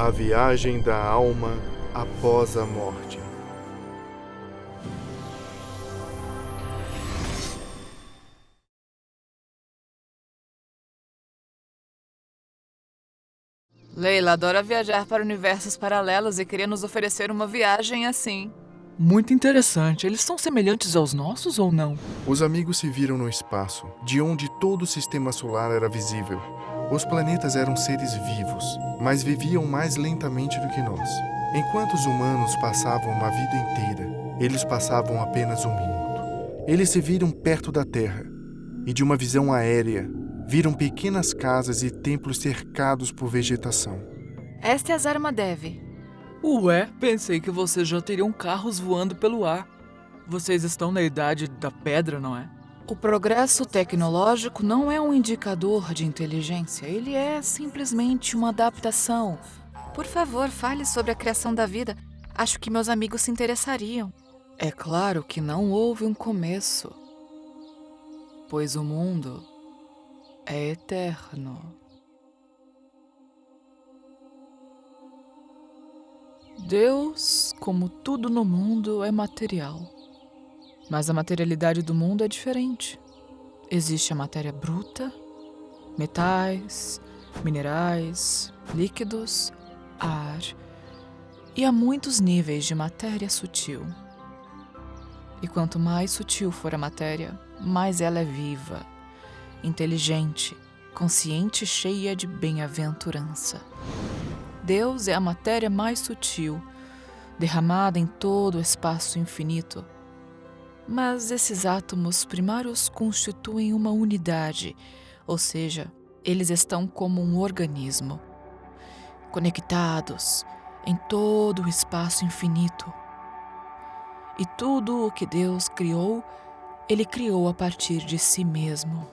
A viagem da alma após a morte. Leila adora viajar para universos paralelos e queria nos oferecer uma viagem assim. Muito interessante. Eles são semelhantes aos nossos ou não? Os amigos se viram no espaço, de onde todo o sistema solar era visível. Os planetas eram seres vivos, mas viviam mais lentamente do que nós. Enquanto os humanos passavam uma vida inteira, eles passavam apenas 1 minuto. Eles se viram perto da Terra, e de uma visão aérea, viram pequenas casas e templos cercados por vegetação. Esta é a Zarmadev. Ué, pensei que vocês já teriam carros voando pelo ar. Vocês estão na idade da pedra, não é? O progresso tecnológico não é um indicador de inteligência, ele é simplesmente uma adaptação. Por favor, fale sobre a criação da vida. Acho que meus amigos se interessariam. É claro que não houve um começo, pois o mundo é eterno. Deus, como tudo no mundo, é material. Mas a materialidade do mundo é diferente. Existe a matéria bruta, metais, minerais, líquidos, ar. E há muitos níveis de matéria sutil. E quanto mais sutil for a matéria, mais ela é viva, inteligente, consciente e cheia de bem-aventurança. Deus é a matéria mais sutil, derramada em todo o espaço infinito. Mas esses átomos primários constituem uma unidade, ou seja, eles estão como um organismo, conectados em todo o espaço infinito. E tudo o que Deus criou, Ele criou a partir de si mesmo.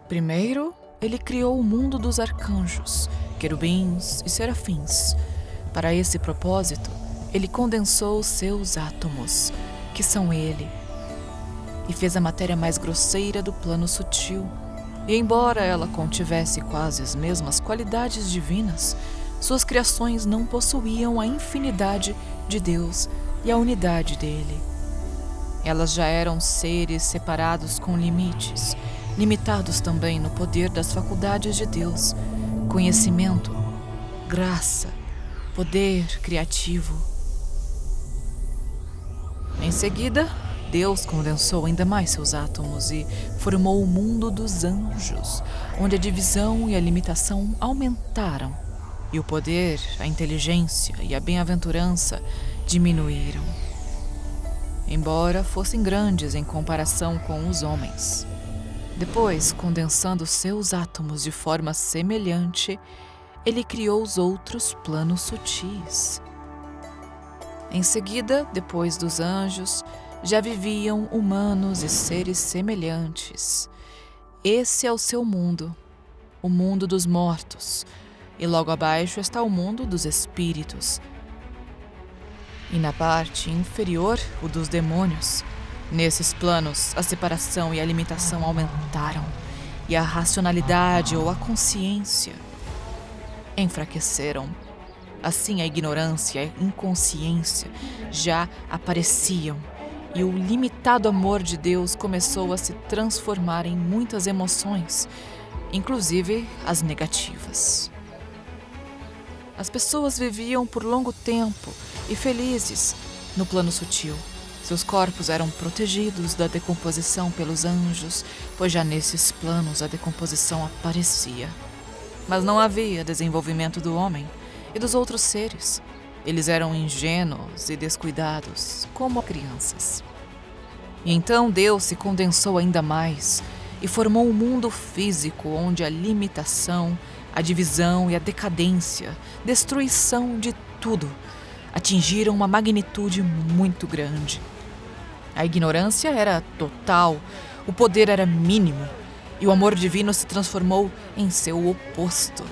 Primeiro, Ele criou o mundo dos arcanjos, querubins e serafins. Para esse propósito, Ele condensou seus átomos, que são Ele, e fez a matéria mais grosseira do plano sutil. E embora ela contivesse quase as mesmas qualidades divinas, suas criações não possuíam a infinidade de Deus e a unidade dele. Elas já eram seres separados com limites, limitados também no poder das faculdades de Deus, conhecimento, graça, poder criativo. Em seguida, Deus condensou ainda mais seus átomos e formou o mundo dos anjos, onde a divisão e a limitação aumentaram, e o poder, a inteligência e a bem-aventurança diminuíram, embora fossem grandes em comparação com os homens. Depois, condensando seus átomos de forma semelhante, Ele criou os outros planos sutis. Em seguida, depois dos anjos, já viviam humanos e seres semelhantes. Esse é o seu mundo, o mundo dos mortos, e logo abaixo está o mundo dos espíritos. E na parte inferior, o dos demônios. Nesses planos, a separação e a limitação aumentaram, e a racionalidade ou a consciência enfraqueceram. Assim, a ignorância e a inconsciência já apareciam, e o limitado amor de Deus começou a se transformar em muitas emoções, inclusive as negativas. As pessoas viviam por longo tempo e felizes no plano sutil. Seus corpos eram protegidos da decomposição pelos anjos, pois já nesses planos a decomposição aparecia. Mas não havia desenvolvimento do homem e dos outros seres. Eles eram ingênuos e descuidados, como crianças. E então Deus se condensou ainda mais e formou um mundo físico onde a limitação, a divisão e a decadência, destruição de tudo, atingiram uma magnitude muito grande. A ignorância era total, o poder era mínimo, e o amor divino se transformou em seu oposto,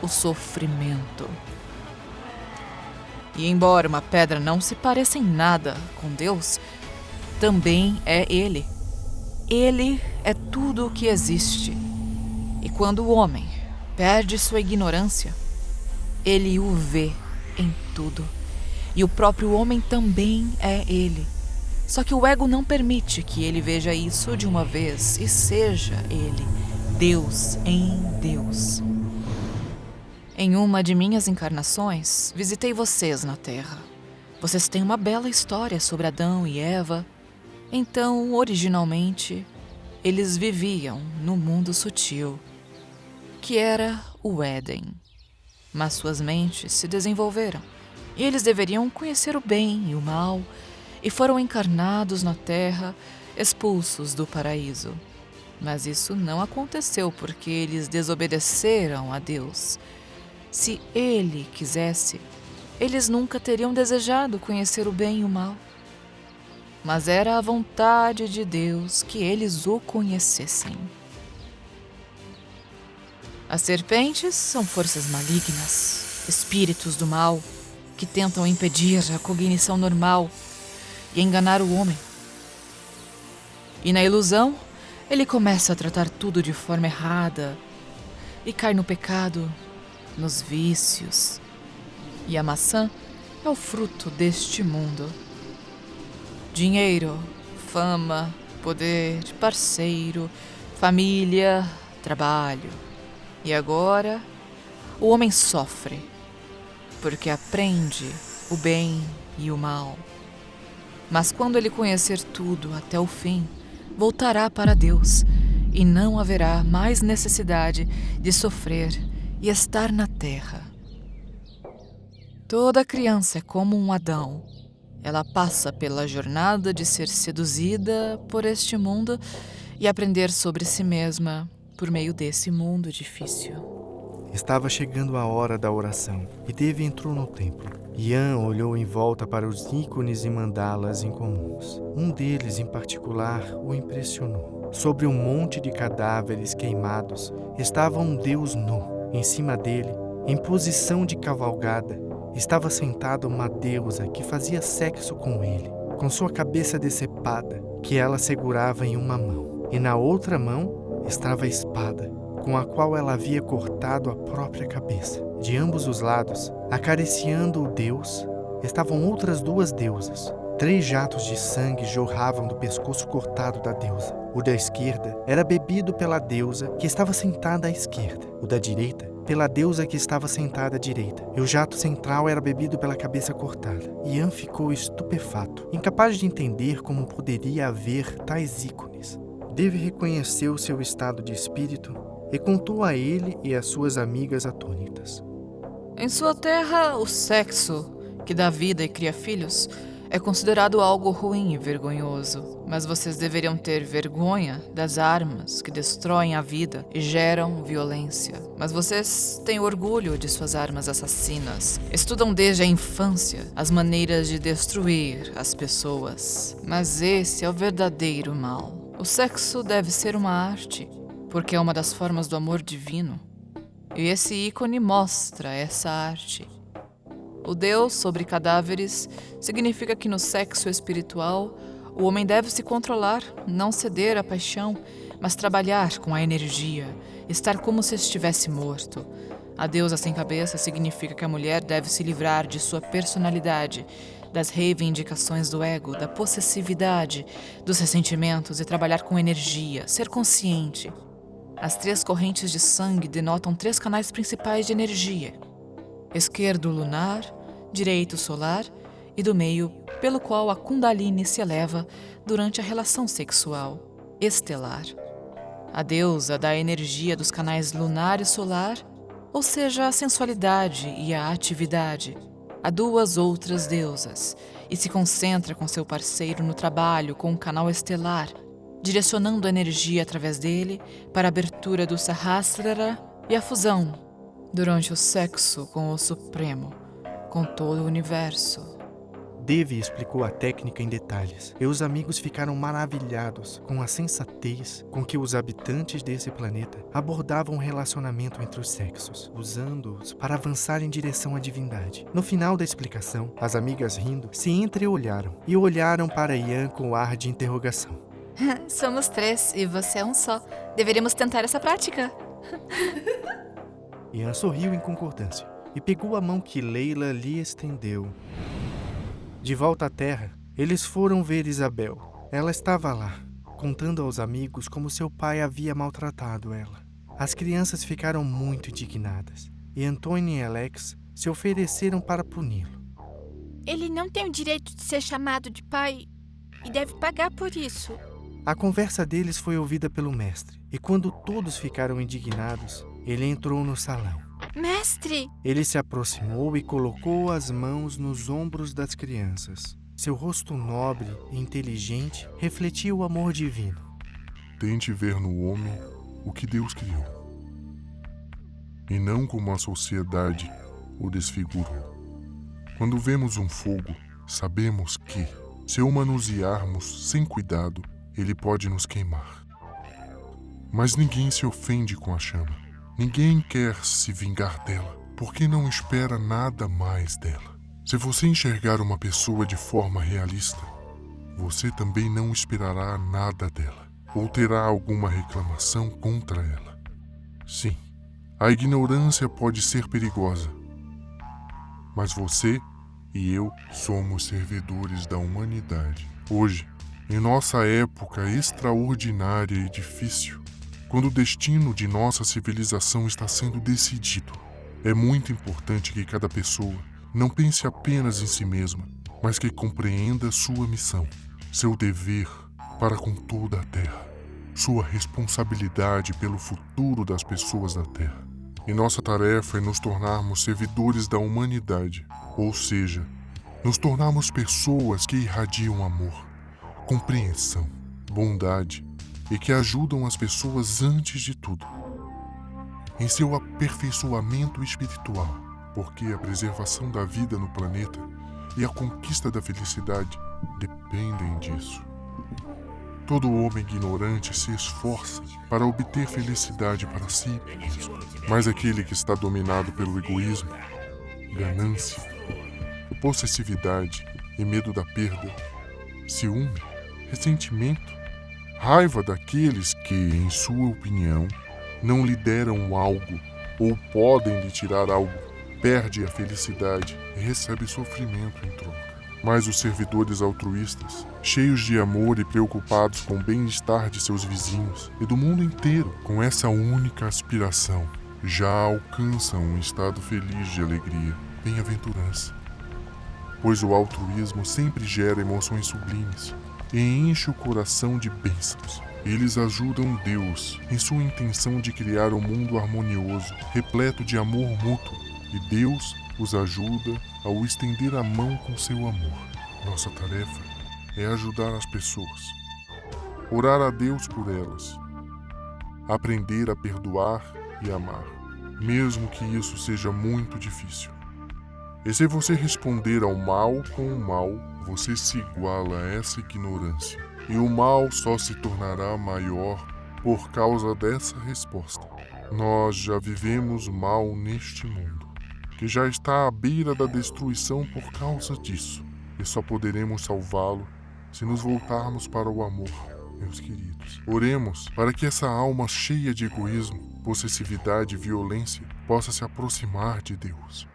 o sofrimento. E embora uma pedra não se pareça em nada com Deus, também é Ele. Ele é tudo o que existe. E quando o homem perde sua ignorância, Ele o vê em tudo. E o próprio homem também é ele. Só que o ego não permite que ele veja isso de uma vez e seja ele, Deus em Deus. Em uma de minhas encarnações, visitei vocês na Terra. Vocês têm uma bela história sobre Adão e Eva. Então, originalmente, eles viviam no mundo sutil, que era o Éden. Mas suas mentes se desenvolveram, e eles deveriam conhecer o bem e o mal, e foram encarnados na Terra, expulsos do paraíso. Mas isso não aconteceu porque eles desobedeceram a Deus. Se Ele quisesse, eles nunca teriam desejado conhecer o bem e o mal. Mas era a vontade de Deus que eles o conhecessem. As serpentes são forças malignas, espíritos do mal, que tentam impedir a cognição normal e enganar o homem. E na ilusão, ele começa a tratar tudo de forma errada e cai no pecado, nos vícios. E a maçã é o fruto deste mundo. Dinheiro, fama, poder, parceiro, família, trabalho. E agora, o homem sofre, porque aprende o bem e o mal. Mas quando ele conhecer tudo até o fim, voltará para Deus e não haverá mais necessidade de sofrer e estar na terra. Toda criança é como um Adão. Ela passa pela jornada de ser seduzida por este mundo e aprender sobre si mesma por meio desse mundo difícil. Estava chegando a hora da oração e Devi entrou no templo. Yan olhou em volta para os ícones e mandalas incomuns. Um deles, em particular, o impressionou. Sobre um monte de cadáveres queimados estava um deus nu. Em cima dele, em posição de cavalgada, estava sentada uma deusa que fazia sexo com ele, com sua cabeça decepada, que ela segurava em uma mão. E na outra mão estava a espada, com a qual ela havia cortado a própria cabeça. De ambos os lados, acariciando o deus, estavam outras duas deusas. 3 jatos de sangue jorravam do pescoço cortado da deusa. O da esquerda era bebido pela deusa que estava sentada à esquerda. O da direita, pela deusa que estava sentada à direita. E o jato central era bebido pela cabeça cortada. Yan ficou estupefato, incapaz de entender como poderia haver tais ícones. Devi reconheceu seu estado de espírito e contou a ele e às suas amigas atônitas. Em sua terra, o sexo, que dá vida e cria filhos, é considerado algo ruim e vergonhoso. Mas vocês deveriam ter vergonha das armas que destroem a vida e geram violência. Mas vocês têm orgulho de suas armas assassinas. Estudam desde a infância as maneiras de destruir as pessoas. Mas esse é o verdadeiro mal. O sexo deve ser uma arte, porque é uma das formas do amor divino. E esse ícone mostra essa arte. O Deus sobre cadáveres significa que no sexo espiritual, o homem deve se controlar, não ceder à paixão, mas trabalhar com a energia, estar como se estivesse morto. A deusa sem cabeça significa que a mulher deve se livrar de sua personalidade, das reivindicações do ego, da possessividade, dos ressentimentos e trabalhar com energia, ser consciente. As 3 correntes de sangue denotam 3 canais principais de energia. Esquerdo lunar, direito solar e do meio, pelo qual a Kundalini se eleva durante a relação sexual, estelar. A deusa dá a energia dos canais lunar e solar, ou seja, a sensualidade e a atividade, a 2 outras deusas, e se concentra com seu parceiro no trabalho com o canal estelar, direcionando a energia através dele para a abertura do Sahasrara e a fusão durante o sexo com o Supremo, com todo o universo. Devi explicou a técnica em detalhes, e os amigos ficaram maravilhados com a sensatez com que os habitantes desse planeta abordavam o relacionamento entre os sexos, usando-os para avançar em direção à divindade. No final da explicação, as amigas rindo se entreolharam e olharam para Yan com ar de interrogação. Somos 3 e você é um só. Deveríamos tentar essa prática. Yan sorriu em concordância. e pegou a mão que Leila lhe estendeu. De volta à terra, eles foram ver Isabel. Ela estava lá, contando aos amigos como seu pai havia maltratado ela. As crianças ficaram muito indignadas e Antônio e Alex se ofereceram para puni-lo. Ele não tem o direito de ser chamado de pai e deve pagar por isso. A conversa deles foi ouvida pelo mestre, e quando todos ficaram indignados, ele entrou no salão. Mestre! Ele se aproximou e colocou as mãos nos ombros das crianças. Seu rosto nobre e inteligente refletia o amor divino. Tente ver no homem o que Deus criou, e não como a sociedade o desfigurou. Quando vemos um fogo, sabemos que, se o manusearmos sem cuidado, ele pode nos queimar. Mas ninguém se ofende com a chama. Ninguém quer se vingar dela, porque não espera nada mais dela. Se você enxergar uma pessoa de forma realista, você também não esperará nada dela, ou terá alguma reclamação contra ela. Sim, a ignorância pode ser perigosa, mas você e eu somos servidores da humanidade. Hoje, em nossa época extraordinária e difícil, quando o destino de nossa civilização está sendo decidido, é muito importante que cada pessoa não pense apenas em si mesma, mas que compreenda sua missão, seu dever para com toda a Terra, sua responsabilidade pelo futuro das pessoas da Terra. E nossa tarefa é nos tornarmos servidores da humanidade, ou seja, nos tornarmos pessoas que irradiam amor, compreensão, bondade e que ajudam as pessoas antes de tudo, em seu aperfeiçoamento espiritual, porque a preservação da vida no planeta e a conquista da felicidade dependem disso. Todo homem ignorante se esforça para obter felicidade para si mesmo, mas aquele que está dominado pelo egoísmo, ganância, possessividade e medo da perda, ciúme, ressentimento, raiva daqueles que, em sua opinião, não lhe deram algo ou podem lhe tirar algo, perde a felicidade e recebe sofrimento em troca. Mas os servidores altruístas, cheios de amor e preocupados com o bem-estar de seus vizinhos e do mundo inteiro, com essa única aspiração, já alcançam um estado feliz de alegria, bem-aventurança. Pois o altruísmo sempre gera emoções sublimes e enche o coração de bênçãos. Eles ajudam Deus em sua intenção de criar um mundo harmonioso, repleto de amor mútuo, e Deus os ajuda ao estender a mão com seu amor. Nossa tarefa é ajudar as pessoas, orar a Deus por elas, aprender a perdoar e amar, mesmo que isso seja muito difícil. E se você responder ao mal com o mal, você se iguala a essa ignorância, e o mal só se tornará maior por causa dessa resposta. Nós já vivemos mal neste mundo, que já está à beira da destruição por causa disso, e só poderemos salvá-lo se nos voltarmos para o amor, meus queridos. Oremos para que essa alma cheia de egoísmo, possessividade e violência possa se aproximar de Deus.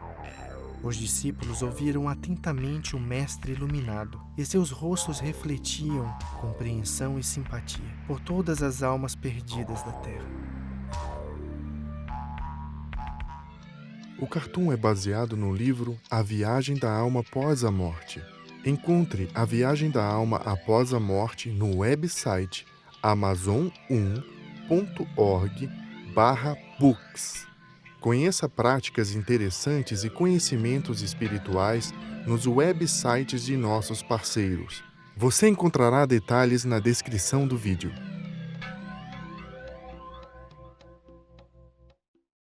Os discípulos ouviram atentamente o mestre iluminado, e seus rostos refletiam compreensão e simpatia por todas as almas perdidas da Terra. O cartoon é baseado no livro A Viagem da Alma Após a Morte. Encontre A Viagem da Alma Após a Morte no website amazon1.org/books. Conheça práticas interessantes e conhecimentos espirituais nos websites de nossos parceiros. Você encontrará detalhes na descrição do vídeo.